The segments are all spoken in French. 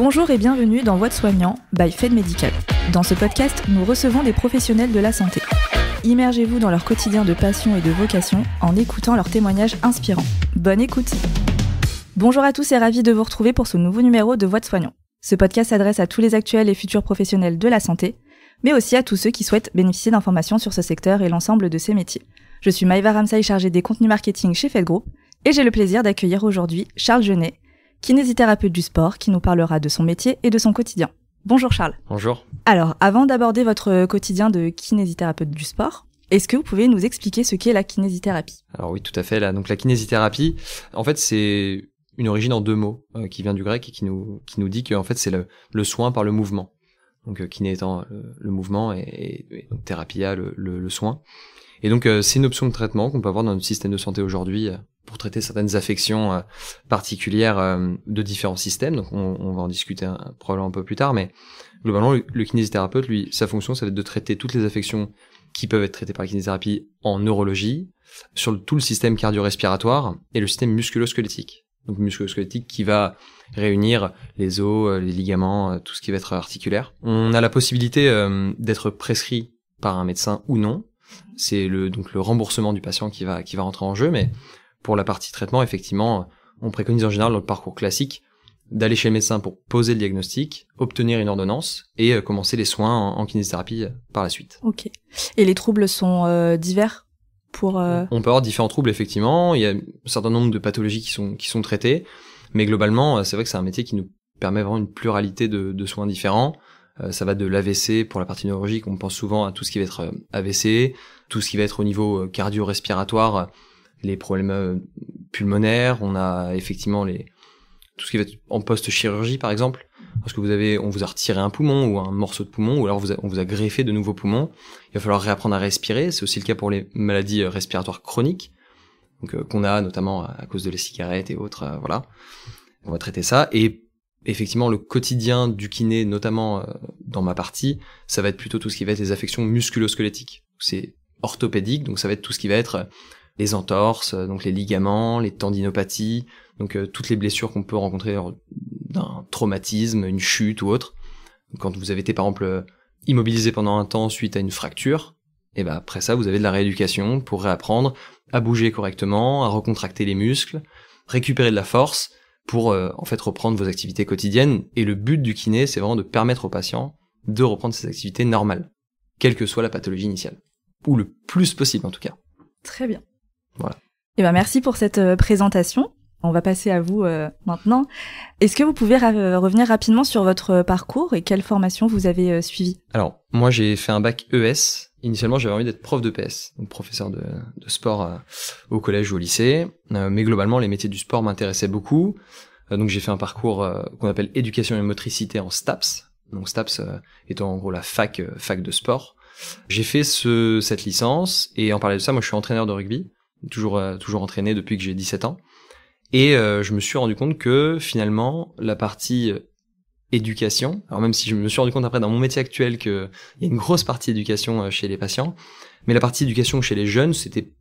Bonjour et bienvenue dans Voix de soignant by Fed Medical. Dans ce podcast, nous recevons des professionnels de la santé. Immergez-vous dans leur quotidien de passion et de vocation en écoutant leurs témoignages inspirants. Bonne écoute! Bonjour à tous et ravi de vous retrouver pour ce nouveau numéro de Voix de soignant. Ce podcast s'adresse à tous les actuels et futurs professionnels de la santé, mais aussi à tous ceux qui souhaitent bénéficier d'informations sur ce secteur et l'ensemble de ses métiers. Je suis Maïva Ramsaï, chargée des contenus marketing chez Fed Group, et j'ai le plaisir d'accueillir aujourd'hui Charles Genet, kinésithérapeute du sport, qui nous parlera de son métier et de son quotidien. Bonjour Charles. Bonjour. Alors, avant d'aborder votre quotidien de kinésithérapeute du sport, est-ce que vous pouvez nous expliquer ce qu'est la kinésithérapie ? Alors oui, tout à fait. Donc la kinésithérapie, en fait, c'est une origine en deux mots qui vient du grec et qui nous dit que en fait c'est le soin par le mouvement. Donc kiné étant le mouvement et donc thérapia le soin. Et donc c'est une option de traitement qu'on peut avoir dans notre système de santé aujourd'hui pour traiter certaines affections particulières de différents systèmes. Donc on va en discuter probablement un peu plus tard, mais globalement le kinésithérapeute, lui, sa fonction, ça va être de traiter toutes les affections qui peuvent être traitées par la kinésithérapie en neurologie, sur tout le système cardio-respiratoire et le système musculo-squelettique. Donc musculo-squelettique qui va réunir les os, les ligaments, tout ce qui va être articulaire. On a la possibilité d'être prescrit par un médecin ou non. C'est donc le remboursement du patient qui va rentrer en jeu, mais pour la partie traitement, effectivement, on préconise en général dans le parcours classique d'aller chez le médecin pour poser le diagnostic, obtenir une ordonnance et commencer les soins en kinésithérapie par la suite. Ok. Et les troubles sont divers pour On peut avoir différents troubles, effectivement. Il y a un certain nombre de pathologies qui sont traitées, mais globalement, c'est vrai que c'est un métier qui nous permet vraiment une pluralité de soins différents. Ça va de l'AVC pour la partie neurologique, on pense souvent à tout ce qui va être AVC, tout ce qui va être au niveau cardio-respiratoire, les problèmes pulmonaires, on a effectivement tout ce qui va être en post-chirurgie par exemple, parce que on vous a retiré un poumon ou un morceau de poumon, ou alors on vous a greffé de nouveaux poumons, il va falloir réapprendre à respirer, c'est aussi le cas pour les maladies respiratoires chroniques, donc qu'on a notamment à cause de les cigarettes et autres, voilà. On va traiter ça, et effectivement, le quotidien du kiné, notamment dans ma partie, ça va être plutôt tout ce qui va être les affections musculo-squelettiques. C'est orthopédique, donc ça va être tout ce qui va être les entorses, donc les ligaments, les tendinopathies, donc toutes les blessures qu'on peut rencontrer d'un traumatisme, une chute ou autre. Donc, quand vous avez été par exemple immobilisé pendant un temps suite à une fracture, et ben après ça, vous avez de la rééducation pour réapprendre à bouger correctement, à recontracter les muscles, récupérer de la force, pour en fait reprendre vos activités quotidiennes. Et le but du kiné, c'est vraiment de permettre au patient de reprendre ses activités normales, quelle que soit la pathologie initiale, ou le plus possible en tout cas. Très bien. Voilà. Et ben merci pour cette présentation. On va passer à vous maintenant. Est-ce que vous pouvez revenir rapidement sur votre parcours et quelle formation vous avez suivie ? Alors, moi j'ai fait un bac ES. Initialement, j'avais envie d'être prof de PS, donc professeur de sport au collège ou au lycée. Mais globalement, les métiers du sport m'intéressaient beaucoup. Donc j'ai fait un parcours qu'on appelle éducation et motricité en STAPS. Donc STAPS étant en gros la fac de sport. J'ai fait cette licence, et en parallèle de ça, moi je suis entraîneur de rugby, toujours entraîné depuis que j'ai 17 ans. Et je me suis rendu compte que finalement, la partie éducation, alors même si je me suis rendu compte après dans mon métier actuel qu'il y a une grosse partie éducation chez les patients, mais la partie éducation chez les jeunes,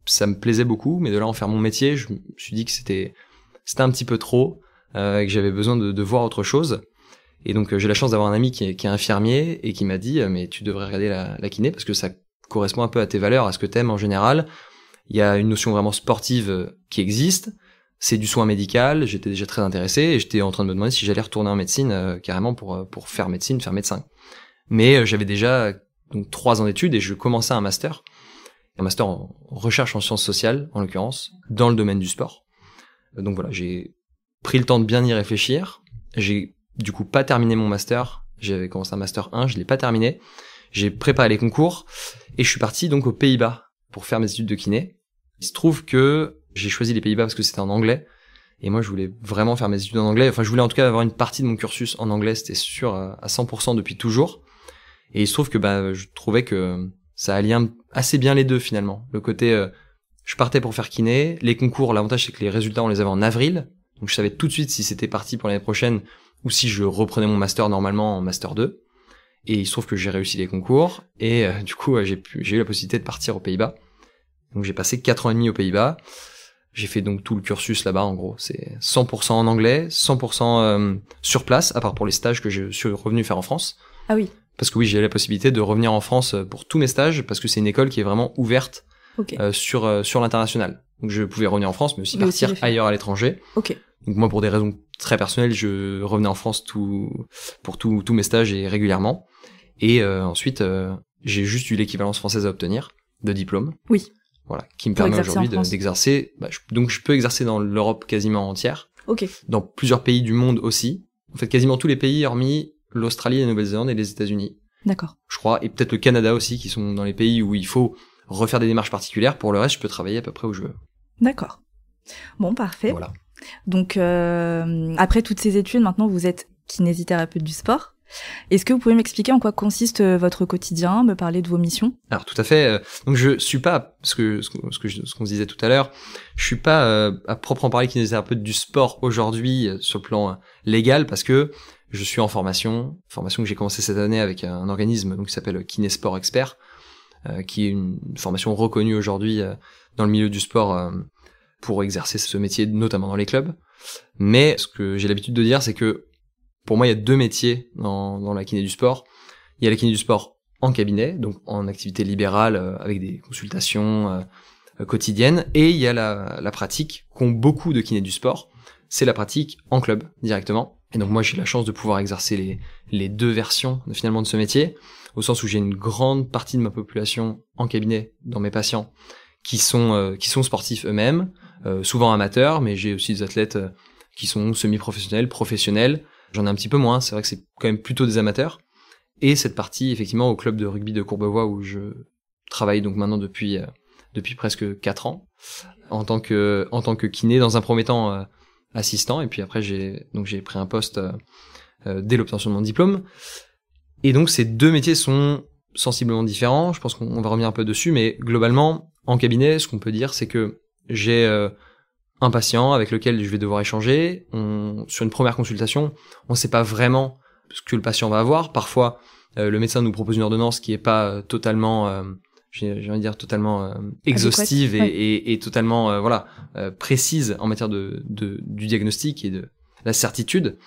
ça me plaisait beaucoup, mais de là en faire mon métier, je me suis dit que c'était un petit peu trop, et que j'avais besoin de voir autre chose. Et donc j'ai la chance d'avoir un ami qui est infirmier et qui m'a dit mais tu devrais regarder la kiné parce que ça correspond un peu à tes valeurs, à ce que t'aimes en général. Il y a une notion vraiment sportive qui existe. C'est du soin médical, j'étais déjà très intéressé et j'étais en train de me demander si j'allais retourner en médecine carrément pour faire médecine, faire médecin. Mais j'avais déjà donc 3 ans d'études et je commençais un master en recherche en sciences sociales en l'occurrence, dans le domaine du sport. Donc voilà, j'ai pris le temps de bien y réfléchir. J'ai du coup pas terminé mon master, j'avais commencé un master 1, je l'ai pas terminé. J'ai préparé les concours et je suis parti donc aux Pays-Bas pour faire mes études de kiné. Il se trouve que j'ai choisi les Pays-Bas parce que c'était en anglais, et moi je voulais vraiment faire mes études en anglais, enfin je voulais en tout cas avoir une partie de mon cursus en anglais, c'était sûr à 100% depuis toujours, et il se trouve que je trouvais que ça alliait assez bien les deux finalement, le côté je partais pour faire kiné, les concours, l'avantage c'est que les résultats on les avait en avril, donc je savais tout de suite si c'était parti pour l'année prochaine ou si je reprenais mon master normalement en master 2, et il se trouve que j'ai réussi les concours, et du coup j'ai eu la possibilité de partir aux Pays-Bas, donc j'ai passé 4 ans et demi aux Pays-Bas. J'ai fait donc tout le cursus là-bas, en gros. C'est 100% en anglais, 100% sur place, à part pour les stages que je suis revenu faire en France. Ah oui. Parce que oui, j'ai la possibilité de revenir en France pour tous mes stages, parce que c'est une école qui est vraiment ouverte sur l'international. Donc je pouvais revenir en France, mais aussi partir ailleurs à l'étranger. Ok. Donc moi, pour des raisons très personnelles, je revenais en France pour tous mes stages et régulièrement. Et ensuite, j'ai juste eu l'équivalence française à obtenir de diplôme. Oui. Voilà, qui me permet aujourd'hui d'exercer. Donc je peux exercer dans l'Europe quasiment entière. Ok. Dans plusieurs pays du monde aussi. En fait, quasiment tous les pays, hormis l'Australie, la Nouvelle-Zélande et les États-Unis. D'accord. Je crois, et peut-être le Canada aussi, qui sont dans les pays où il faut refaire des démarches particulières. Pour le reste, je peux travailler à peu près où je veux. D'accord. Bon, parfait. Voilà. Donc, après toutes ces études, maintenant, vous êtes kinésithérapeute du sport. Est-ce que vous pouvez m'expliquer en quoi consiste votre quotidien, me parler de vos missions? Alors tout à fait. Donc je suis pas, ce qu'on se disait tout à l'heure, je suis pas à proprement parler kinésithérapeute du sport aujourd'hui sur le plan légal, parce que je suis en formation que j'ai commencé cette année avec un organisme donc qui s'appelle Kinésport Expert, qui est une formation reconnue aujourd'hui dans le milieu du sport pour exercer ce métier, notamment dans les clubs. Mais ce que j'ai l'habitude de dire, c'est que pour moi, il y a deux métiers dans la kiné du sport. Il y a la kiné du sport en cabinet, donc en activité libérale, avec des consultations quotidiennes. Et il y a la pratique qu'ont beaucoup de kinés du sport. C'est la pratique en club, directement. Et donc moi, j'ai la chance de pouvoir exercer les deux versions finalement de ce métier, au sens où j'ai une grande partie de ma population en cabinet, dans mes patients, qui sont sportifs eux-mêmes, souvent amateurs, mais j'ai aussi des athlètes qui sont semi-professionnels, professionnels. J'en ai un petit peu moins, c'est vrai que c'est quand même plutôt des amateurs. Et cette partie, effectivement, au club de rugby de Courbevoie, où je travaille donc maintenant depuis presque 4 ans, en tant que kiné, dans un premier temps assistant, et puis après j'ai pris un poste dès l'obtention de mon diplôme. Et donc ces deux métiers sont sensiblement différents, je pense qu'on va revenir un peu dessus, mais globalement, en cabinet, ce qu'on peut dire, c'est que j'ai un patient avec lequel je vais devoir échanger. Sur une première consultation, on ne sait pas vraiment ce que le patient va avoir. Parfois, le médecin nous propose une ordonnance qui est pas totalement, j'ai envie de dire totalement exhaustive et totalement précise en matière du diagnostic et de la certitude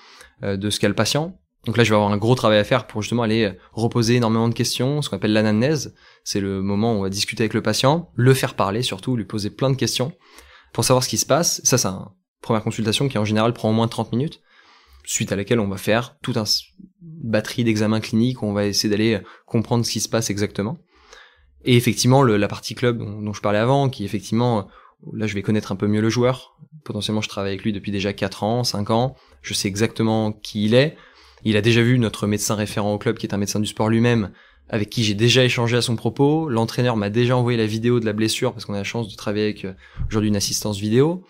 de ce qu'a le patient. Donc là, je vais avoir un gros travail à faire pour justement aller reposer énormément de questions, ce qu'on appelle l'anamnèse. C'est le moment où on va discuter avec le patient, le faire parler surtout, lui poser plein de questions pour savoir ce qui se passe. Ça, c'est une première consultation qui en général prend au moins 30 minutes, suite à laquelle on va faire toute une batterie d'examens cliniques, où on va essayer d'aller comprendre ce qui se passe exactement. Et effectivement, la partie club dont je parlais avant, qui effectivement, là je vais connaître un peu mieux le joueur. Potentiellement, je travaille avec lui depuis déjà 4 ans, 5 ans. Je sais exactement qui il est. Il a déjà vu notre médecin référent au club, qui est un médecin du sport lui-même, avec qui j'ai déjà échangé à son propos. L'entraîneur m'a déjà envoyé la vidéo de la blessure, parce qu'on a la chance de travailler avec aujourd'hui une assistance vidéo.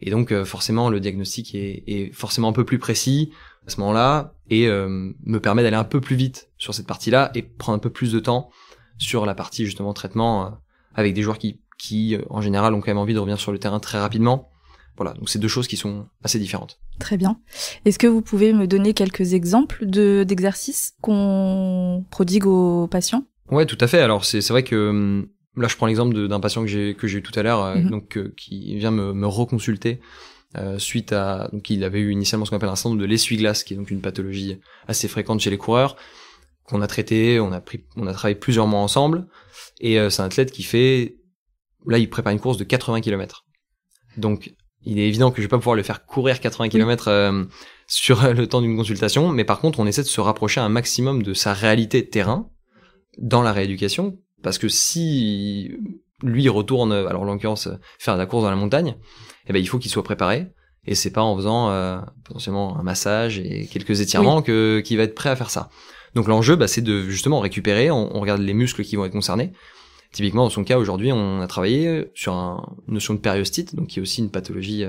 Et donc forcément, le diagnostic est forcément un peu plus précis à ce moment-là, et me permet d'aller un peu plus vite sur cette partie-là, et prendre un peu plus de temps sur la partie justement traitement, avec des joueurs qui en général ont quand même envie de revenir sur le terrain très rapidement. Voilà, donc c'est deux choses qui sont assez différentes. Très bien. Est-ce que vous pouvez me donner quelques exemples d'exercices qu'on prodigue aux patients? Ouais, tout à fait. Alors c'est vrai que là je prends l'exemple d'un patient que j'ai eu tout à l'heure, qui vient me reconsulter suite à, donc il avait eu initialement ce qu'on appelle un syndrome de l'essuie-glace, qui est donc une pathologie assez fréquente chez les coureurs, qu'on a traité, on a travaillé plusieurs mois ensemble, et c'est un athlète qui il prépare une course de 80 km. Donc il est évident que je vais pas pouvoir le faire courir 80 km sur le temps d'une consultation, mais par contre, on essaie de se rapprocher un maximum de sa réalité de terrain dans la rééducation, parce que si lui retourne, alors en l'occurrence, faire de la course dans la montagne, eh ben il faut qu'il soit préparé, et c'est pas en faisant potentiellement un massage et quelques étirements qu'il va être prêt à faire ça. Donc l'enjeu, c'est de justement récupérer, on regarde les muscles qui vont être concernés. Typiquement, dans son cas, aujourd'hui, on a travaillé sur une notion de périostite, donc qui est aussi une pathologie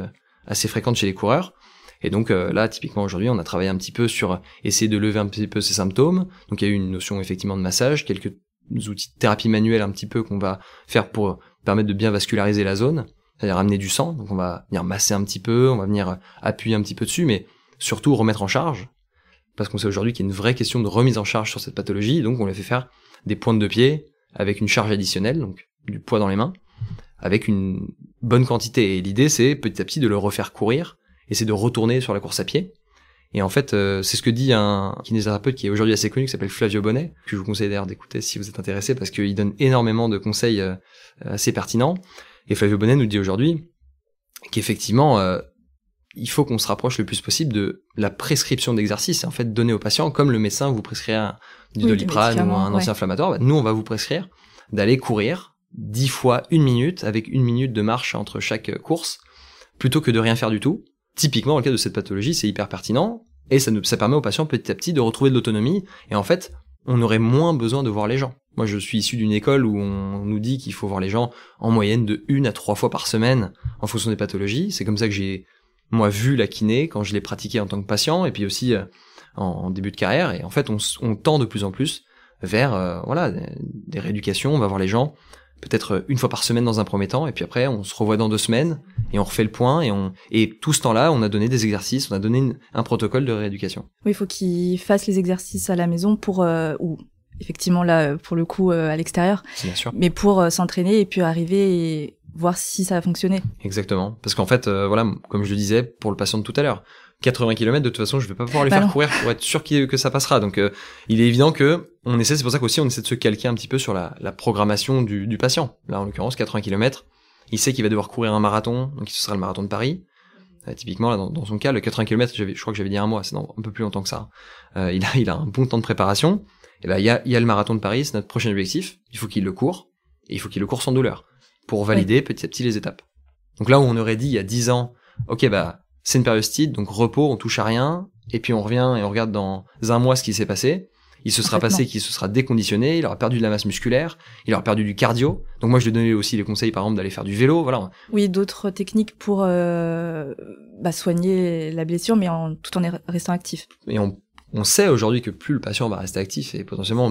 assez fréquente chez les coureurs. Et donc là, typiquement, aujourd'hui, on a travaillé un petit peu sur essayer de lever un petit peu ces symptômes. Donc il y a eu une notion effectivement de massage, quelques outils de thérapie manuelle un petit peu qu'on va faire pour permettre de bien vasculariser la zone, c'est-à-dire amener du sang. Donc on va venir masser un petit peu, on va venir appuyer un petit peu dessus, mais surtout remettre en charge, parce qu'on sait aujourd'hui qu'il y a une vraie question de remise en charge sur cette pathologie. Donc on lui a fait faire des pointes de pied, avec une charge additionnelle, donc du poids dans les mains, avec une bonne quantité. Et l'idée, c'est petit à petit de le refaire courir, et c'est de retourner sur la course à pied. Et en fait, c'est ce que dit un kinésithérapeute qui est aujourd'hui assez connu, qui s'appelle Flavio Bonnet, que je vous conseille d'ailleurs d'écouter si vous êtes intéressé, parce qu'il donne énormément de conseils assez pertinents. Et Flavio Bonnet nous dit aujourd'hui qu'effectivement, il faut qu'on se rapproche le plus possible de la prescription d'exercice, et en fait donner aux patients, comme le médecin vous prescrirait du Doliprane ou un anti-inflammatoire, bah, nous on va vous prescrire d'aller courir 10 fois 1 minute, avec 1 minute de marche entre chaque course, plutôt que de rien faire du tout. Typiquement, dans le cas de cette pathologie, c'est hyper pertinent, et ça permet aux patients petit à petit de retrouver de l'autonomie, et en fait, on aurait moins besoin de voir les gens. Moi, je suis issu d'une école où on nous dit qu'il faut voir les gens en moyenne de 1 à 3 fois par semaine, en fonction des pathologies. C'est comme ça que j'ai, moi, vu la kiné, quand je l'ai pratiqué en tant que patient, et puis aussi en début de carrière, et en fait, on tend de plus en plus vers des rééducations, on va voir les gens peut-être 1 fois par semaine dans un premier temps, et puis après on se revoit dans 2 semaines et on refait le point, et tout ce temps-là on a donné des exercices, on a donné un protocole de rééducation. Oui, il faut qu'ils fassent les exercices à la maison pour ou effectivement là pour le coup à l'extérieur, bien sûr, mais pour s'entraîner et puis arriver et voir si ça a fonctionné. Exactement, parce qu'en fait comme je le disais pour le patient de tout à l'heure, 80 km, de toute façon, je vais pas pouvoir les faire courir pour être sûr que ça passera. Donc, il est évident que c'est pour ça qu'aussi on essaie de se calquer un petit peu sur la programmation du patient. Là, en l'occurrence, 80 km, il sait qu'il va devoir courir un marathon, donc ce sera le marathon de Paris. Typiquement, là, dans son cas, le 80 km, je crois que j'avais dit 1 mois, c'est un peu plus longtemps que ça. Il a un bon temps de préparation. Et ben, il y a le marathon de Paris, c'est notre prochain objectif. Il faut qu'il le court, et il faut qu'il le court sans douleur, pour valider petit à petit les étapes. Donc là où on aurait dit il y a 10 ans, ok, bah, c'est une périostite, donc repos, on touche à rien, et puis on revient et on regarde dans 1 mois ce qui s'est passé. Il se sera passé qu'il se sera déconditionné, il aura perdu de la masse musculaire, il aura perdu du cardio. Donc moi je lui donnais aussi les conseils par exemple d'aller faire du vélo, voilà. Oui, d'autres techniques pour soigner la blessure, mais tout en restant actif. Et on sait aujourd'hui que plus le patient va rester actif, et potentiellement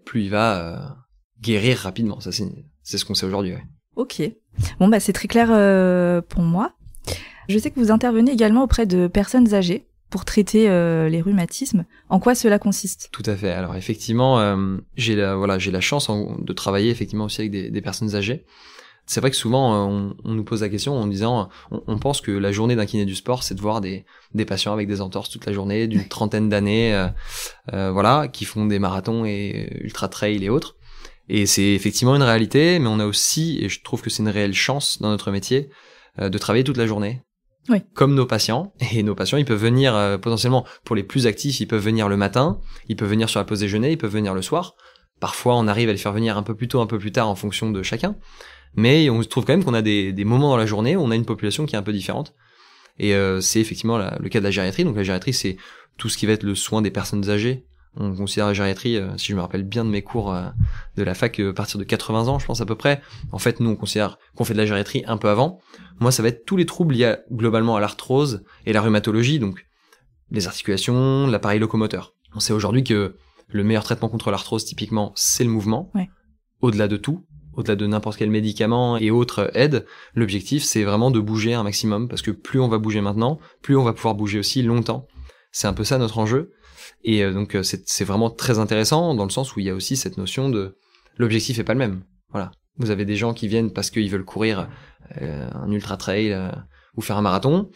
plus il va guérir rapidement. Ça c'est ce qu'on sait aujourd'hui. Ouais. Ok. Bon c'est très clair pour moi. Je sais que vous intervenez également auprès de personnes âgées pour traiter les rhumatismes. En quoi cela consiste ? Tout à fait. Alors effectivement, j'ai la chance de travailler effectivement aussi avec des personnes âgées. C'est vrai que souvent on nous pose la question en disant on pense que la journée d'un kiné du sport, c'est de voir des patients avec des entorses toute la journée, d'une trentaine d'années, qui font des marathons et ultra trail et autres. Et c'est effectivement une réalité, mais on a aussi, et je trouve que c'est une réelle chance dans notre métier, de travailler toute la journée. Oui. Comme nos patients, et nos patients ils peuvent venir potentiellement, pour les plus actifs, ils peuvent venir le matin, ils peuvent venir sur la pause déjeuner, ils peuvent venir le soir. Parfois on arrive à les faire venir un peu plus tôt, un peu plus tard en fonction de chacun, mais on trouve quand même qu'on a des moments dans la journée où on a une population qui est un peu différente, et c'est effectivement le cas de la gériatrie. Donc la gériatrie, c'est tout ce qui va être le soin des personnes âgées. On considère la gériatrie, si je me rappelle bien de mes cours de la fac, à partir de 80 ans, je pense à peu près. En fait, nous, on considère qu'on fait de la gériatrie un peu avant. Moi, ça va être tous les troubles liés globalement à l'arthrose et la rhumatologie, donc les articulations, l'appareil locomoteur. On sait aujourd'hui que le meilleur traitement contre l'arthrose, typiquement, c'est le mouvement. Ouais. Au-delà de tout, au-delà de n'importe quel médicament et autres aides, l'objectif, c'est vraiment de bouger un maximum, parce que plus on va bouger maintenant, plus on va pouvoir bouger aussi longtemps. C'est un peu ça notre enjeu. Et donc c'est vraiment très intéressant dans le sens où il y a aussi cette notion de l'objectif est pas le même. Voilà, vous avez des gens qui viennent parce qu'ils veulent courir un ultra trail ou faire un marathon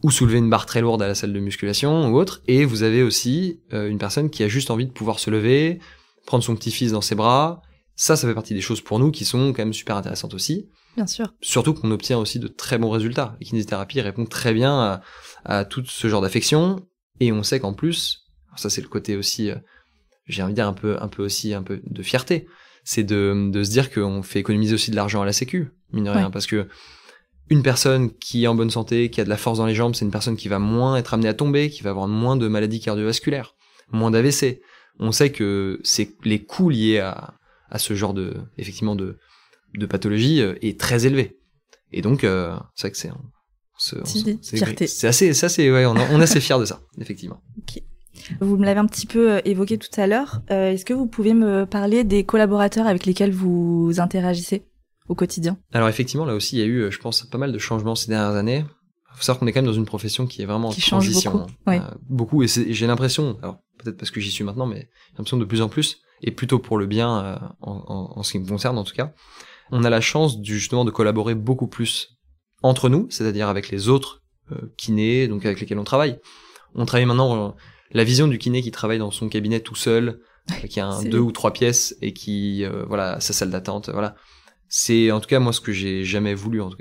ou soulever une barre très lourde à la salle de musculation ou autre, et vous avez aussi une personne qui a juste envie de pouvoir se lever, prendre son petit-fils dans ses bras. Ça fait partie des choses pour nous qui sont quand même super intéressantes aussi. Bien sûr. Surtout qu'on obtient aussi de très bons résultats. La kinésithérapie répond très bien à tout ce genre d'affection, et on sait qu'en plus, ça c'est le côté aussi, j'ai envie de dire un peu de fierté, c'est de se dire qu'on fait économiser aussi de l'argent à la sécu, mine de rien, parce que une personne qui est en bonne santé, qui a de la force dans les jambes, c'est une personne qui va moins être amenée à tomber, qui va avoir moins de maladies cardiovasculaires, moins d'AVC. On sait que c'est les coûts liés à ce genre de pathologie est très élevé. Et donc c'est vrai que c'est fierté. C'est assez on est assez fiers de ça, effectivement. Ok. Vous me l'avez un petit peu évoqué tout à l'heure. Est-ce que vous pouvez me parler des collaborateurs avec lesquels vous interagissez au quotidien ? Alors effectivement, là aussi, il y a eu, je pense, pas mal de changements ces dernières années. Il faut savoir qu'on est quand même dans une profession qui est vraiment en transition. Change beaucoup. Oui. Beaucoup, et j'ai l'impression, alors peut-être parce que j'y suis maintenant, mais j'ai l'impression de plus en plus, et plutôt pour le bien en ce qui me concerne en tout cas, on a la chance justement de collaborer beaucoup plus entre nous, c'est-à-dire avec les autres kinés, donc avec lesquels on travaille. On travaille maintenant la vision du kiné qui travaille dans son cabinet tout seul, qui a 2 ou 3 pièces et qui voilà, sa salle d'attente, voilà. C'est en tout cas moi ce que j'ai jamais voulu en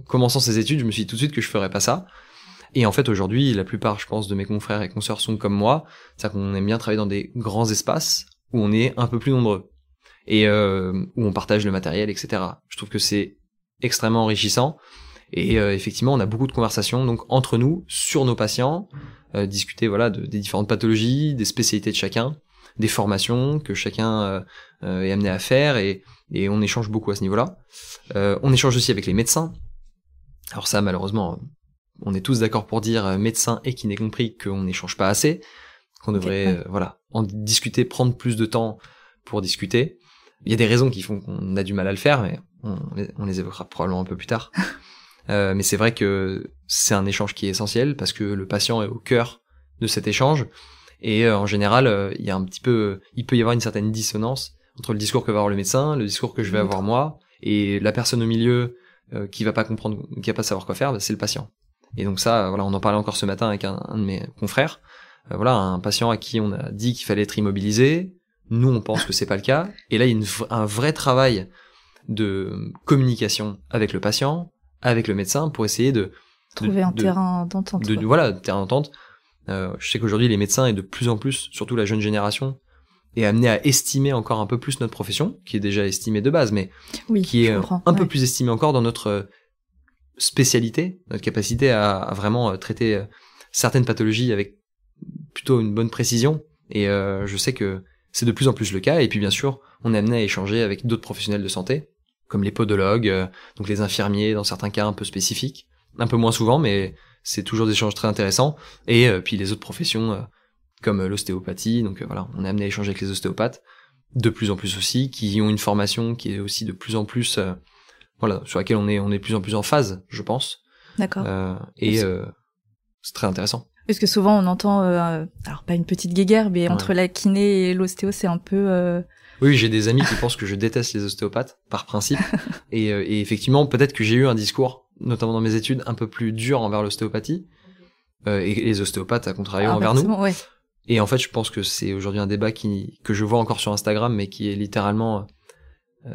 commençant ces études, je me suis dit tout de suite que je ferais pas ça. Et en fait aujourd'hui, la plupart je pense de mes confrères et consoeurs sont comme moi, c'est-à-dire qu'on aime bien travailler dans des grands espaces où on est un peu plus nombreux et où on partage le matériel, etc. Je trouve que c'est extrêmement enrichissant. Et effectivement, on a beaucoup de conversations donc entre nous sur nos patients, discuter voilà des différentes pathologies, des spécialités de chacun, des formations que chacun est amené à faire et on échange beaucoup à ce niveau-là. On échange aussi avec les médecins. Alors ça, malheureusement, on est tous d'accord pour dire médecins et kiné compris qu'on n'échange pas assez, qu'on devrait voilà en discuter, prendre plus de temps pour discuter. Il y a des raisons qui font qu'on a du mal à le faire, mais on les évoquera probablement un peu plus tard. Mais c'est vrai que c'est un échange qui est essentiel parce que le patient est au cœur de cet échange et en général il y a il peut y avoir une certaine dissonance entre le discours que va avoir le médecin, le discours que je vais avoir moi et la personne au milieu qui va pas comprendre, qui va pas savoir quoi faire, c'est le patient. Et donc ça, voilà, on en parlait encore ce matin avec un de mes confrères. Voilà, un patient à qui on a dit qu'il fallait être immobilisé. Nous, on pense que c'est pas le cas. Et là, il y a un vrai travail de communication avec le patient, avec le médecin, pour essayer de trouver un terrain d'entente. Voilà, terrain d'entente. Je sais qu'aujourd'hui, les médecins et de plus en plus, surtout la jeune génération, est amenée à estimer encore un peu plus notre profession, qui est déjà estimée de base, mais qui est un peu plus estimée encore dans notre spécialité, notre capacité à vraiment traiter certaines pathologies avec plutôt une bonne précision. Et je sais que c'est de plus en plus le cas. Et puis bien sûr, on est amené à échanger avec d'autres professionnels de santé, comme les podologues, donc les infirmiers dans certains cas un peu spécifiques, un peu moins souvent, mais c'est toujours des échanges très intéressants. Et puis les autres professions comme l'ostéopathie, donc voilà, on est amené à échanger avec les ostéopathes de plus en plus aussi, qui ont une formation qui est aussi de plus en plus voilà, sur laquelle on est de plus en plus en phase, je pense. D'accord. C'est très intéressant. Parce que souvent on entend, alors pas une petite guéguerre, mais entre la kiné et l'ostéo, c'est un peu... Oui, j'ai des amis qui pensent que je déteste les ostéopathes, par principe. Et effectivement, peut-être que j'ai eu un discours, notamment dans mes études, un peu plus dur envers l'ostéopathie, et les ostéopathes, à contrario, envers nous. Ouais. Et en fait, je pense que c'est aujourd'hui un débat que je vois encore sur Instagram, mais qui est littéralement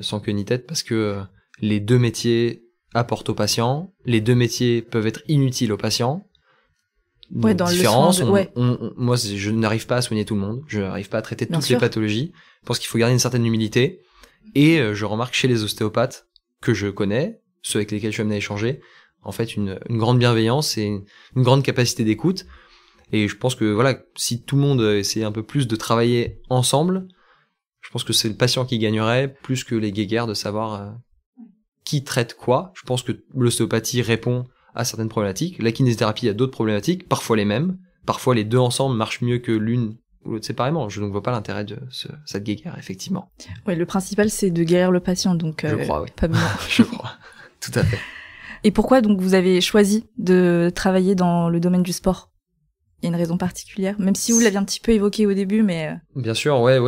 sans queue ni tête, parce que les deux métiers apportent aux patients, les deux métiers peuvent être inutiles aux patients. Ouais, dans différence, le sens moi, je n'arrive pas à soigner tout le monde, je n'arrive pas à traiter toutes les pathologies. Je pense qu'il faut garder une certaine humilité. Et je remarque chez les ostéopathes que je connais, ceux avec lesquels je suis amené à échanger, en fait, une grande bienveillance et une grande capacité d'écoute. Et je pense que voilà, si tout le monde essayait un peu plus de travailler ensemble, je pense que c'est le patient qui gagnerait plus que les guéguerres de savoir qui traite quoi. Je pense que l'ostéopathie répond à certaines problématiques. La kinésithérapie a d'autres problématiques, parfois les mêmes. Parfois les deux ensemble marchent mieux que l'une ou l'autre séparément. Je ne vois pas l'intérêt de cette guéguerre, effectivement. Ouais, le principal, c'est de guérir le patient, donc je crois, oui. Pas besoin. Je crois, tout à fait. Et pourquoi donc vous avez choisi de travailler dans le domaine du sport ? Il y a une raison particulière, même si vous l'aviez un petit peu évoqué au début, mais... Bien sûr, ouais.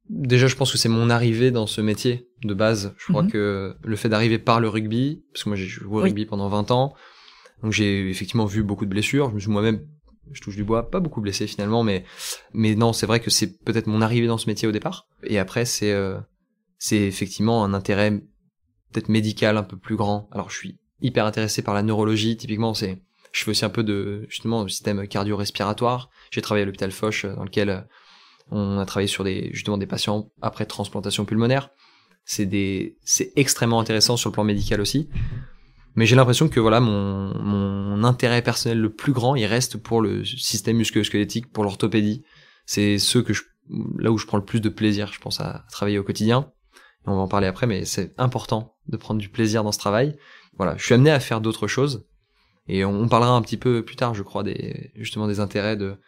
Déjà, je pense que c'est mon arrivée dans ce métier de base. Je crois que le fait d'arriver par le rugby, parce que moi j'ai joué au rugby pendant 20 ans, donc j'ai effectivement vu beaucoup de blessures. Je me suis moi-même, je touche du bois, pas beaucoup blessé finalement, mais non, c'est vrai que c'est peut-être mon arrivée dans ce métier au départ. Et après, c'est effectivement un intérêt peut-être médical un peu plus grand. Alors, je suis hyper intéressé par la neurologie. Typiquement, je fais aussi un peu de justement le système cardio-respiratoire. J'ai travaillé à l'hôpital Foch, dans lequel on a travaillé sur des patients après transplantation pulmonaire. C'est extrêmement intéressant sur le plan médical aussi. Mais j'ai l'impression que voilà, mon intérêt personnel le plus grand, il reste pour le système musculo-squelettique, pour l'orthopédie. C'est là où je prends le plus de plaisir, je pense, à travailler au quotidien. On va en parler après, mais c'est important de prendre du plaisir dans ce travail. Voilà, je suis amené à faire d'autres choses. Et on parlera un petit peu plus tard, je crois, justement des intérêts de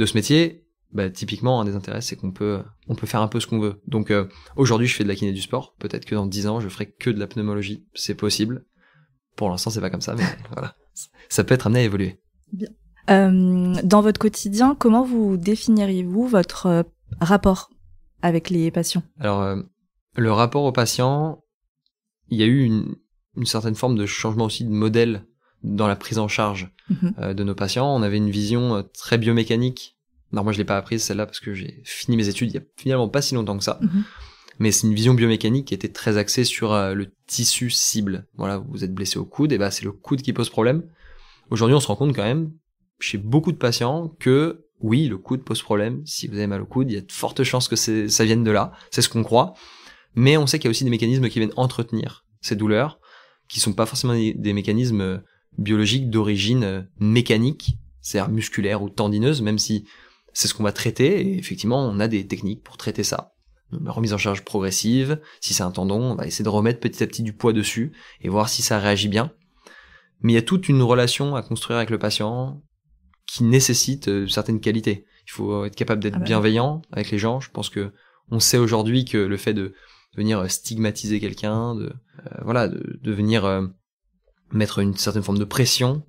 ce métier. Typiquement, un des intérêts, c'est qu'on peut faire un peu ce qu'on veut. Donc, aujourd'hui, je fais de la kiné du sport. Peut-être que dans 10 ans, je ferai que de la pneumologie. C'est possible. Pour l'instant, c'est pas comme ça, mais voilà. Ça peut être amené à évoluer. Bien. Dans votre quotidien, comment vous définiriez-vous votre rapport avec les patients ? Alors, le rapport aux patients, il y a eu une certaine forme de changement aussi de modèle dans la prise en charge de nos patients. On avait une vision très biomécanique. Non, moi je l'ai pas apprise celle-là parce que j'ai fini mes études il y a finalement pas si longtemps que ça. Mais c'est une vision biomécanique qui était très axée sur le tissu cible. Voilà, vous êtes blessé au coude, et bah c'est le coude qui pose problème. Aujourd'hui, on se rend compte quand même chez beaucoup de patients que oui, le coude pose problème. Si vous avez mal au coude, il y a de fortes chances que ça vienne de là. C'est ce qu'on croit. Mais on sait qu'il y a aussi des mécanismes qui viennent entretenir ces douleurs, qui sont pas forcément des mécanismes biologiques d'origine mécanique, c'est-à-dire musculaire ou tendineuse, même si c'est ce qu'on va traiter. Et effectivement, on a des techniques pour traiter ça. La remise en charge progressive, si c'est un tendon, on va essayer de remettre petit à petit du poids dessus et voir si ça réagit bien. Mais il y a toute une relation à construire avec le patient qui nécessite certaines qualités. Il faut être capable d'être bienveillant avec les gens. Je pense que on sait aujourd'hui que le fait de venir stigmatiser quelqu'un, de venir mettre une certaine forme de pression,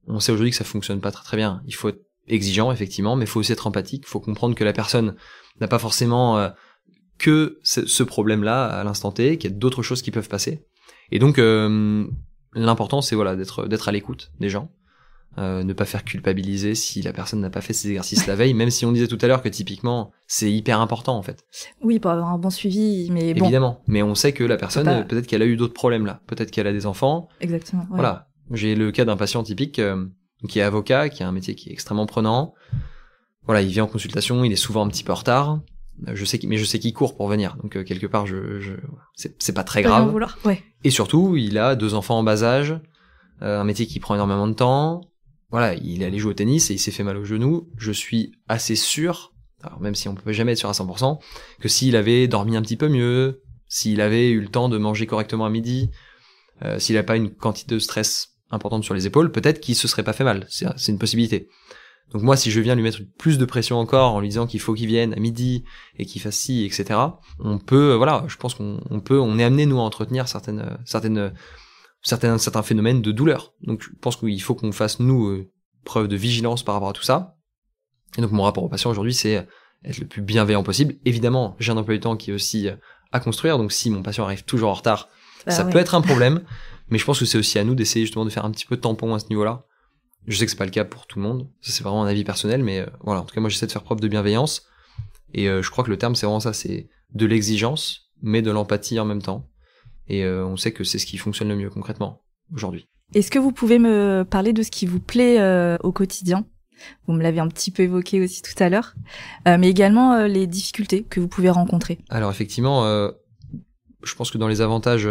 on sait aujourd'hui que ça fonctionne pas très très bien. Il faut être exigeant effectivement, mais il faut aussi être empathique. Il faut comprendre que la personne n'a pas forcément que ce problème-là à l'instant T, qu'il y a d'autres choses qui peuvent passer. Et donc l'important c'est d'être à l'écoute des gens, ne pas faire culpabiliser si la personne n'a pas fait ses exercices la veille, même si on disait tout à l'heure que typiquement c'est hyper important en fait. Oui, pour avoir un bon suivi, mais bon. Évidemment, mais on sait que la personne peut-être qu'elle a eu d'autres problèmes là, peut-être qu'elle a des enfants. Exactement. Ouais. Voilà, j'ai le cas d'un patient typique qui est avocat, qui a un métier qui est extrêmement prenant. Voilà, il vient en consultation, il est souvent un petit peu en retard. Je sais qu'il court pour venir, donc quelque part c'est pas très grave. Ouais. Et surtout, il a 2 enfants en bas âge, un métier qui prend énormément de temps. Voilà, il est allé jouer au tennis et il s'est fait mal au genou. Je suis assez sûr, alors même si on peut jamais être sûr à 100%, que s'il avait dormi un petit peu mieux, s'il avait eu le temps de manger correctement à midi, s'il a pas une quantité de stress importante sur les épaules, peut-être qu'il se serait pas fait mal. C'est une possibilité. Donc moi, si je viens lui mettre plus de pression encore en lui disant qu'il faut qu'il vienne à midi et qu'il fasse ci, etc., on peut, je pense on est amené nous à entretenir certains phénomènes de douleur. Donc je pense qu'il faut qu'on fasse nous preuve de vigilance par rapport à tout ça. Et donc mon rapport au patient aujourd'hui, c'est être le plus bienveillant possible. Évidemment, j'ai un emploi du temps qui est aussi à construire, donc si mon patient arrive toujours en retard, ça peut être un problème, mais je pense que c'est aussi à nous d'essayer justement de faire un petit peu de tampon à ce niveau-là. Je sais que c'est pas le cas pour tout le monde, ça c'est vraiment un avis personnel, mais en tout cas moi j'essaie de faire preuve de bienveillance, et je crois que le terme c'est vraiment ça, c'est de l'exigence, mais de l'empathie en même temps, et on sait que c'est ce qui fonctionne le mieux concrètement aujourd'hui. Est-ce que vous pouvez me parler de ce qui vous plaît au quotidien ? Vous me l'avez un petit peu évoqué aussi tout à l'heure, mais également les difficultés que vous pouvez rencontrer. Alors effectivement, je pense que dans les avantages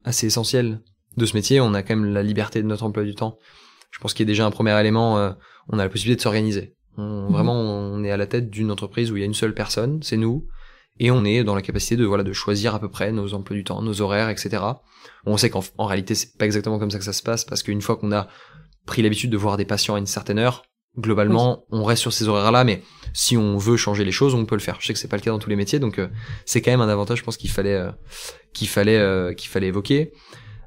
assez essentiels de ce métier, on a quand même la liberté de notre emploi du temps. Je pense qu'il y a déjà un premier élément, on a la possibilité de s'organiser. Vraiment, on est à la tête d'une entreprise où il y a une seule personne, c'est nous, et on est dans la capacité de choisir à peu près nos emplois du temps, nos horaires, etc. On sait qu'en réalité, c'est pas exactement comme ça que ça se passe, parce qu'une fois qu'on a pris l'habitude de voir des patients à une certaine heure, globalement, on reste sur ces horaires-là, mais si on veut changer les choses, on peut le faire. Je sais que c'est pas le cas dans tous les métiers, donc c'est quand même un avantage, je pense qu'il fallait évoquer.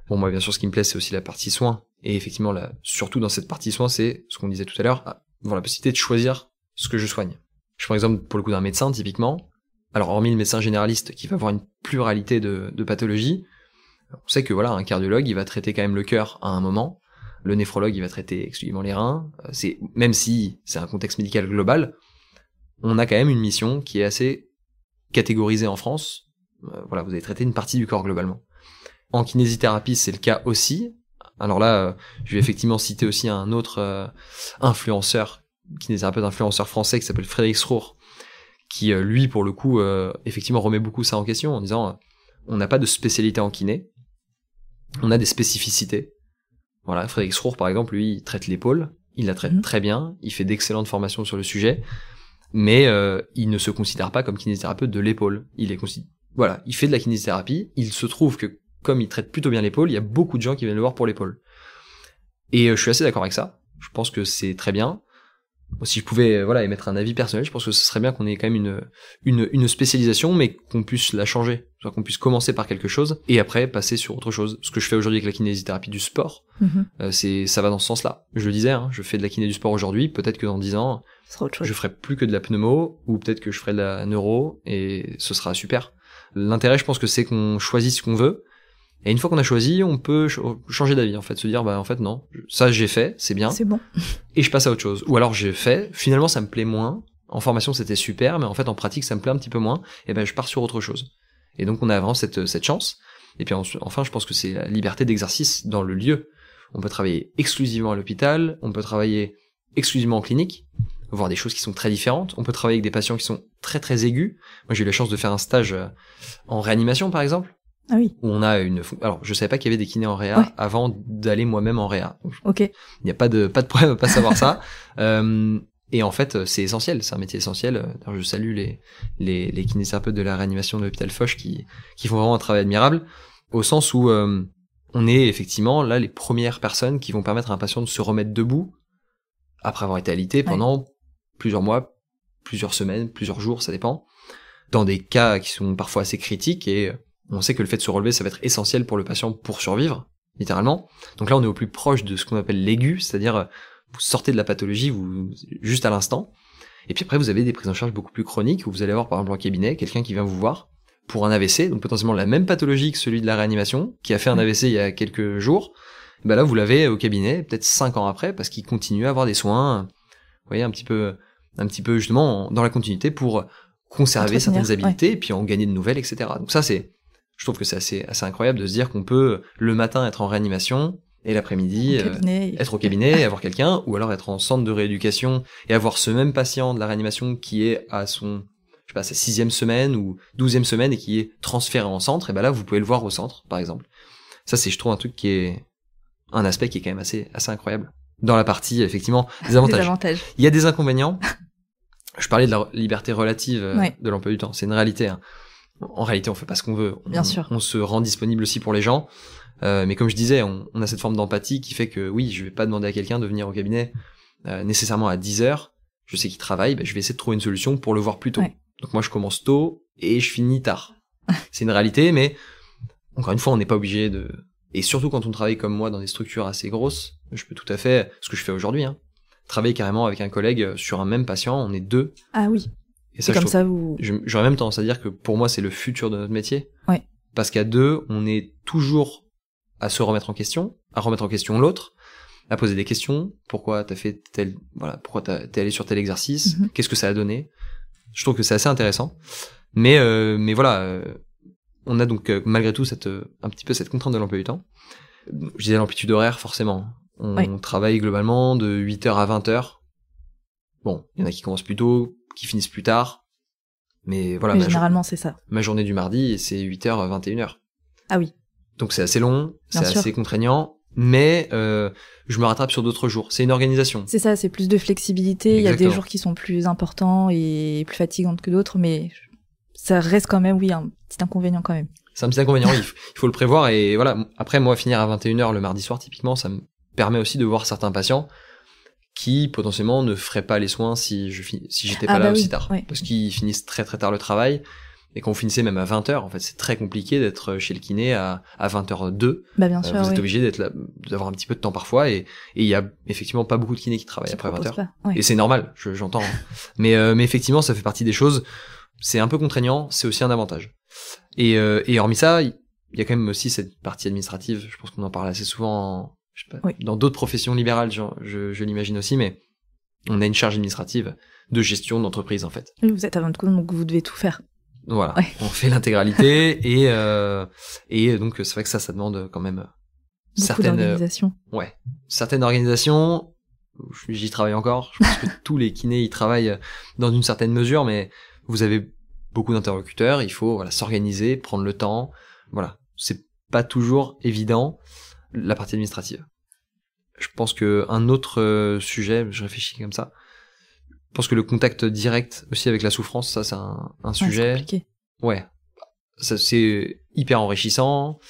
Bon, moi, bien sûr, ce qui me plaît, c'est aussi la partie soins. Et effectivement, surtout dans cette partie soins, c'est ce qu'on disait tout à l'heure, avoir la possibilité de choisir ce que je soigne. Je prends l'exemple pour le coup d'un médecin, typiquement. Alors, hormis le médecin généraliste qui va avoir une pluralité de pathologies, on sait que un cardiologue, il va traiter quand même le cœur à un moment. Le néphrologue, il va traiter exclusivement les reins. Même si c'est un contexte médical global, on a quand même une mission qui est assez catégorisée en France. Vous allez traiter une partie du corps globalement. En kinésithérapie, c'est le cas aussi. Alors là, je vais effectivement citer aussi un autre kinésithérapeute influenceur français qui s'appelle Frédéric Srour, qui lui, pour le coup, effectivement remet beaucoup ça en question en disant on n'a pas de spécialité en kiné, on a des spécificités. Voilà, Frédéric Srour, par exemple, lui, il traite l'épaule, il la traite très bien, il fait d'excellentes formations sur le sujet, mais il ne se considère pas comme kinésithérapeute de l'épaule. Il fait de la kinésithérapie, il se trouve que comme il traite plutôt bien l'épaule, il y a beaucoup de gens qui viennent le voir pour l'épaule. Et je suis assez d'accord avec ça. Je pense que c'est très bien. Si je pouvais émettre un avis personnel, je pense que ce serait bien qu'on ait quand même une spécialisation, mais qu'on puisse la changer. Soit qu'on puisse commencer par quelque chose et après passer sur autre chose. Ce que je fais aujourd'hui avec la kinésithérapie du sport, ça va dans ce sens-là. Je le disais, je fais de la kiné du sport aujourd'hui, peut-être que dans 10 ans, je ferai plus que de la pneumo, ou peut-être que je ferai de la neuro, et ce sera super. L'intérêt, je pense que c'est qu'on choisisse ce qu'on veut, Et une fois qu'on a choisi, on peut changer d'avis, en fait, se dire, en fait, non, ça j'ai fait, c'est bien. C'est bon. Et je passe à autre chose. Ou alors j'ai fait, finalement ça me plaît moins. En formation c'était super, mais en fait en pratique ça me plaît un petit peu moins. Et je pars sur autre chose. Et donc on a vraiment cette chance. Et puis enfin, je pense que c'est la liberté d'exercice dans le lieu. On peut travailler exclusivement à l'hôpital, on peut travailler exclusivement en clinique, voir des choses qui sont très différentes. On peut travailler avec des patients qui sont très très aigus. Moi j'ai eu la chance de faire un stage en réanimation par exemple. Ah oui. Où on a alors je savais pas qu'il y avait des kinés en réa avant d'aller moi-même en réa. Donc, ok. Il n'y a pas de problème à pas savoir ça. Et en fait, c'est essentiel, c'est un métier essentiel. Alors, je salue les kinésithérapeutes de la réanimation de l'hôpital Foch qui font vraiment un travail admirable, au sens où on est effectivement là les premières personnes qui vont permettre à un patient de se remettre debout après avoir été alité pendant plusieurs mois, plusieurs semaines, plusieurs jours, ça dépend, dans des cas qui sont parfois assez critiques, et on sait que le fait de se relever, ça va être essentiel pour le patient pour survivre, littéralement. Donc là, on est au plus proche de ce qu'on appelle l'aigu, c'est-à-dire vous sortez de la pathologie juste à l'instant. Et puis après, vous avez des prises en charge beaucoup plus chroniques, où vous allez avoir par exemple en cabinet quelqu'un qui vient vous voir pour un AVC, donc potentiellement la même pathologie que celui de la réanimation, qui a fait un AVC il y a quelques jours. Là, vous l'avez au cabinet, peut-être 5 ans après, parce qu'il continue à avoir des soins, vous voyez, un petit peu justement dans la continuité pour conserver certaines habiletés, et puis en gagner de nouvelles, etc. Donc ça, je trouve que c'est assez incroyable de se dire qu'on peut le matin être en réanimation et l'après-midi être au cabinet et avoir quelqu'un, ou alors être en centre de rééducation et avoir ce même patient de la réanimation qui est à son, je sais pas, sa 6e semaine ou 12e semaine et qui est transféré en centre, et là vous pouvez le voir au centre par exemple. Ça c'est, je trouve, un truc qui est un aspect qui est quand même assez incroyable. Dans la partie, effectivement, des avantages. Il y a des inconvénients. Je parlais de la liberté relative de l'emploi du temps. C'est une réalité, hein. En réalité, on fait pas ce qu'on veut. Bien sûr. On se rend disponible aussi pour les gens. Mais comme je disais, on a cette forme d'empathie qui fait que oui, je vais pas demander à quelqu'un de venir au cabinet nécessairement à 10h. Je sais qu'il travaille, je vais essayer de trouver une solution pour le voir plus tôt. Donc moi, je commence tôt et je finis tard. C'est une réalité, mais encore une fois, on n'est pas obligé de... Et surtout quand on travaille comme moi dans des structures assez grosses, je peux tout à fait, ce que je fais aujourd'hui, travailler carrément avec un collègue sur un même patient, on est 2. Ah oui. Et ça, j'aurais même tendance à dire que pour moi, c'est le futur de notre métier. Ouais. Parce qu'à 2, on est toujours à se remettre en question, à remettre en question l'autre, à poser des questions. Pourquoi t'as fait pourquoi t'es allé sur tel exercice? Qu'est-ce que ça a donné? Je trouve que c'est assez intéressant. Mais voilà, on a donc malgré tout un petit peu cette contrainte de l'emploi du temps. Je disais l'amplitude horaire, forcément. On travaille globalement de 8h à 20h. Bon, il y en a qui commencent plus tôt, qui finissent plus tard. Mais voilà. Mais généralement, c'est ça. Ma journée du mardi, c'est 8h, 21h. Ah oui. Donc c'est assez long, assez contraignant, mais je me rattrape sur d'autres jours. C'est une organisation. C'est ça, c'est plus de flexibilité. Exactement. Il y a des jours qui sont plus importants et plus fatigants que d'autres, mais ça reste quand même, un petit inconvénient quand même. C'est un petit inconvénient, il faut le prévoir. Et voilà, après moi, finir à 21h le mardi soir, typiquement, ça me permet aussi de voir certains patients qui potentiellement ne feraient pas les soins si j'étais pas là aussi tard. Ouais. Parce qu'ils finissent très très tard le travail. Et quand vous finissez même à 20h, en fait, c'est très compliqué d'être chez le kiné à 20h02. Bien sûr, vous êtes obligé d'être là, d'avoir un petit peu de temps parfois, et il y a effectivement pas beaucoup de kinés qui travaillent après 20h. Et c'est normal, j'entends. Mais effectivement, ça fait partie des choses. C'est un peu contraignant, c'est aussi un avantage. Et hormis ça, il y a quand même aussi cette partie administrative. Je pense qu'on en parle assez souvent, dans d'autres professions libérales, je l'imagine aussi, mais on a une charge administrative de gestion d'entreprise, en fait. Vous êtes à votre compte, donc vous devez tout faire. Voilà, on fait l'intégralité, et donc c'est vrai que ça demande quand même certaines organisations. J'y travaille encore. Je pense que tous les kinés y travaillent dans une certaine mesure, mais vous avez beaucoup d'interlocuteurs. Il faut s'organiser, prendre le temps. Voilà, c'est pas toujours évident la partie administrative. Je pense que un autre sujet, je réfléchis comme ça. Je pense que le contact direct aussi avec la souffrance, ça c'est un sujet. C'est compliqué. Ouais, ça c'est hyper enrichissant,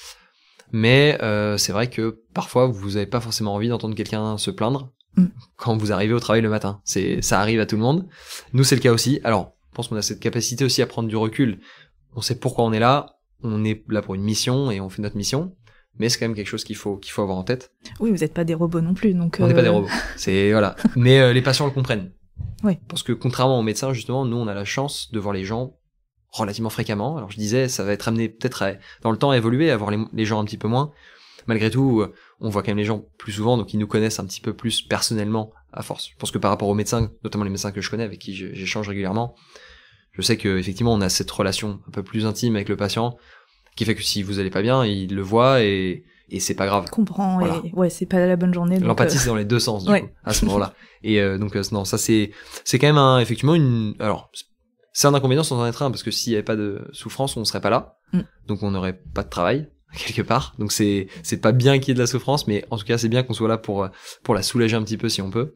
mais c'est vrai que parfois vous avez pas forcément envie d'entendre quelqu'un se plaindre quand vous arrivez au travail le matin. Ça arrive à tout le monde. Nous c'est le cas aussi. Alors, je pense qu'on a cette capacité aussi à prendre du recul. On sait pourquoi on est là pour une mission et on fait notre mission. Mais c'est quand même quelque chose qu'il faut avoir en tête. Oui, vous n'êtes pas des robots non plus, donc. On n'est pas des robots. C'est voilà. Mais les patients le comprennent. Oui. Parce que contrairement aux médecins, justement, nous on a la chance de voir les gens relativement fréquemment. Alors je disais, ça va être amené peut-être dans le temps à évoluer, à voir les gens un petit peu moins. Malgré tout, on voit quand même les gens plus souvent, donc ils nous connaissent un petit peu plus personnellement à force. Je pense que par rapport aux médecins, notamment les médecins que je connais, avec qui j'échange régulièrement, je sais que effectivement on a cette relation un peu plus intime avec le patient, qui fait que si vous allez pas bien, il le voit et c'est pas grave. Je comprends, voilà. Et c'est pas la bonne journée. L'empathie, c'est dans les deux sens, du coup, à ce moment-là. Et donc non, ça c'est quand même effectivement alors, c'est un inconvénient sans en être un, parce que s'il y avait pas de souffrance, on serait pas là. Donc on n'aurait pas de travail, quelque part. Donc c'est pas bien qu'il y ait de la souffrance, mais en tout cas, c'est bien qu'on soit là pour la soulager un petit peu si on peut.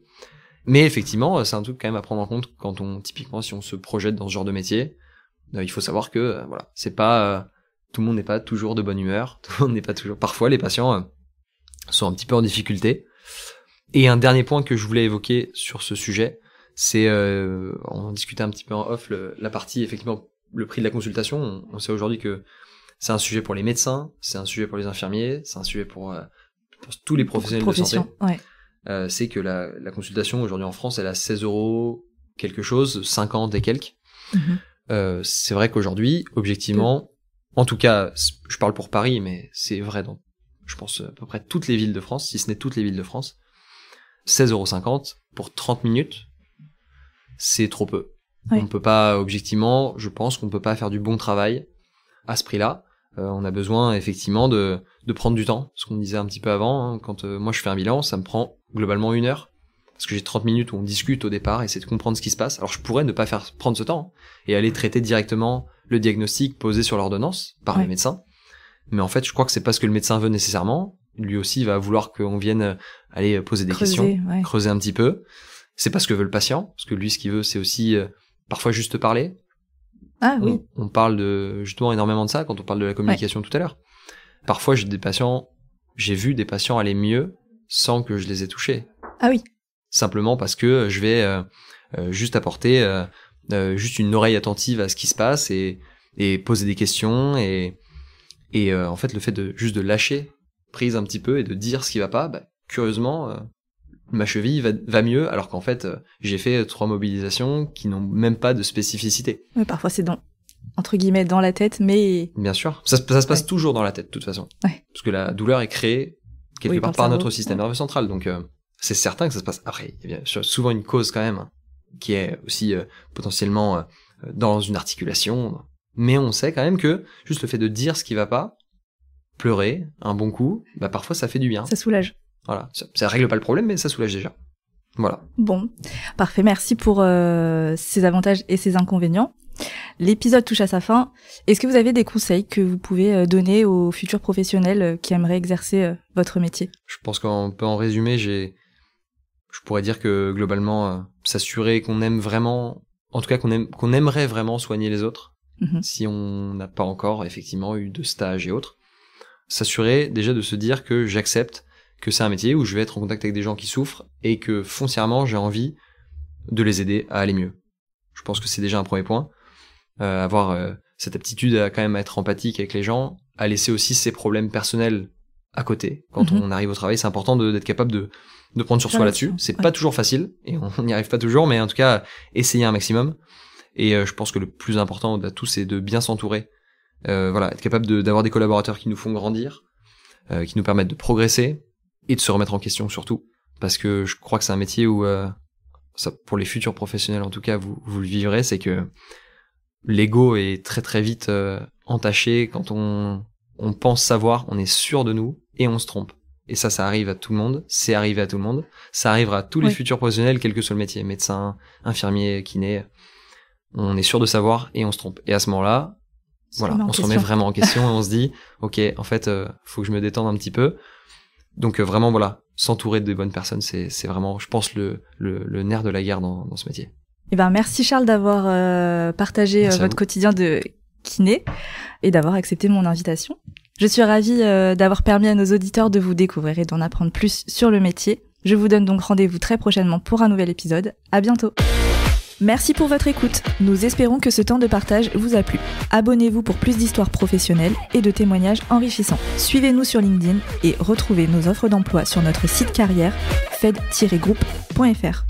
Mais effectivement, c'est un truc quand même à prendre en compte quand typiquement, si on se projette dans ce genre de métier. Il faut savoir que, voilà, c'est pas, tout le monde n'est pas toujours de bonne humeur, tout le monde n'est pas toujours, parfois les patients sont un petit peu en difficulté. Et un dernier point que je voulais évoquer sur ce sujet, c'est, on discutait un petit peu en off, la partie, effectivement, le prix de la consultation. On sait aujourd'hui que c'est un sujet pour les médecins, c'est un sujet pour les infirmiers, c'est un sujet pour tous les professionnels de santé. Ouais. C'est que la consultation aujourd'hui en France, elle a 16 € quelque chose, 50 et quelques. C'est vrai qu'aujourd'hui, objectivement, en tout cas, je parle pour Paris, mais c'est vrai dans, je pense, à peu près toutes les villes de France, si ce n'est toutes les villes de France, 16,50 € pour 30 minutes, c'est trop peu. Oui. On peut pas, objectivement, je pense qu'on peut pas faire du bon travail à ce prix-là. On a besoin, effectivement, de prendre du temps. Ce qu'on disait un petit peu avant, hein, quand moi je fais un bilan, ça me prend globalement 1 heure. Parce que j'ai 30 minutes où on discute au départ, essayer de comprendre ce qui se passe. Alors je pourrais ne pas prendre ce temps, hein, et aller traiter directement le diagnostic posé sur l'ordonnance par les médecins. Mais en fait, je crois que c'est pas ce que le médecin veut nécessairement. Lui aussi va vouloir qu'on vienne aller poser des questions, creuser un petit peu. C'est pas ce que veut le patient, parce que lui, ce qu'il veut, c'est aussi parfois juste parler. Ah oui. On parle justement énormément de ça quand on parle de la communication tout à l'heure. Parfois, j'ai vu des patients aller mieux sans que je les ai touchés. Ah oui. Simplement parce que je vais juste apporter juste une oreille attentive à ce qui se passe et poser des questions et en fait le fait de lâcher prise un petit peu et de dire ce qui va pas, curieusement ma cheville va mieux, alors qu'en fait j'ai fait 3 mobilisations qui n'ont même pas de spécificité. Oui, parfois c'est entre guillemets dans la tête, mais bien sûr, ça se passe toujours dans la tête de toute façon, parce que la douleur est créée quelque part par notre système nerveux central, donc c'est certain que ça se passe. Après, il y a bien sûr souvent une cause quand même qui est aussi potentiellement dans une articulation, mais on sait quand même que juste le fait de dire ce qui va pas, pleurer un bon coup, parfois ça fait du bien. Ça soulage. Voilà, ça règle pas le problème, mais ça soulage déjà. Voilà. Bon, parfait, merci pour ces avantages et ces inconvénients. L'épisode touche à sa fin. Est-ce que vous avez des conseils que vous pouvez donner aux futurs professionnels qui aimeraient exercer votre métier ? Je pense qu'on peut en résumer, je pourrais dire que globalement, s'assurer qu'on aime vraiment, en tout cas qu'on aimerait vraiment soigner les autres, si on n'a pas encore effectivement eu de stage et autres. S'assurer déjà de se dire que j'accepte que c'est un métier où je vais être en contact avec des gens qui souffrent et que foncièrement j'ai envie de les aider à aller mieux. Je pense que c'est déjà un premier point. Avoir cette aptitude à quand même être empathique avec les gens, à laisser aussi ses problèmes personnels à côté. Quand on arrive au travail, c'est important d'être capable de prendre sur soi là-dessus. C'est pas toujours facile et on n'y arrive pas toujours, mais en tout cas, essayer un maximum. Et je pense que le plus important de tout, c'est de bien s'entourer. Être capable d'avoir des collaborateurs qui nous font grandir, qui nous permettent de progresser et de se remettre en question surtout. Parce que je crois que c'est un métier où, ça, pour les futurs professionnels en tout cas, vous le vivrez, c'est que l'ego est très très vite entaché quand on pense savoir, on est sûr de nous et on se trompe. Et ça arrive à tout le monde, c'est arrivé à tout le monde, ça arrivera à tous les futurs professionnels, quel que soit le métier, médecin, infirmier, kiné. On est sûr de savoir et on se trompe. Et à ce moment-là, on se remet vraiment en question et on se dit, ok, en fait, faut que je me détende un petit peu. Donc vraiment, s'entourer de bonnes personnes, c'est vraiment, je pense, le nerf de la guerre dans ce métier. Merci Charles d'avoir partagé votre quotidien de kiné et d'avoir accepté mon invitation. Je suis ravie d'avoir permis à nos auditeurs de vous découvrir et d'en apprendre plus sur le métier. Je vous donne donc rendez-vous très prochainement pour un nouvel épisode. À bientôt. Merci pour votre écoute. Nous espérons que ce temps de partage vous a plu. Abonnez-vous pour plus d'histoires professionnelles et de témoignages enrichissants. Suivez-nous sur LinkedIn et retrouvez nos offres d'emploi sur notre site carrière fed-group.fr.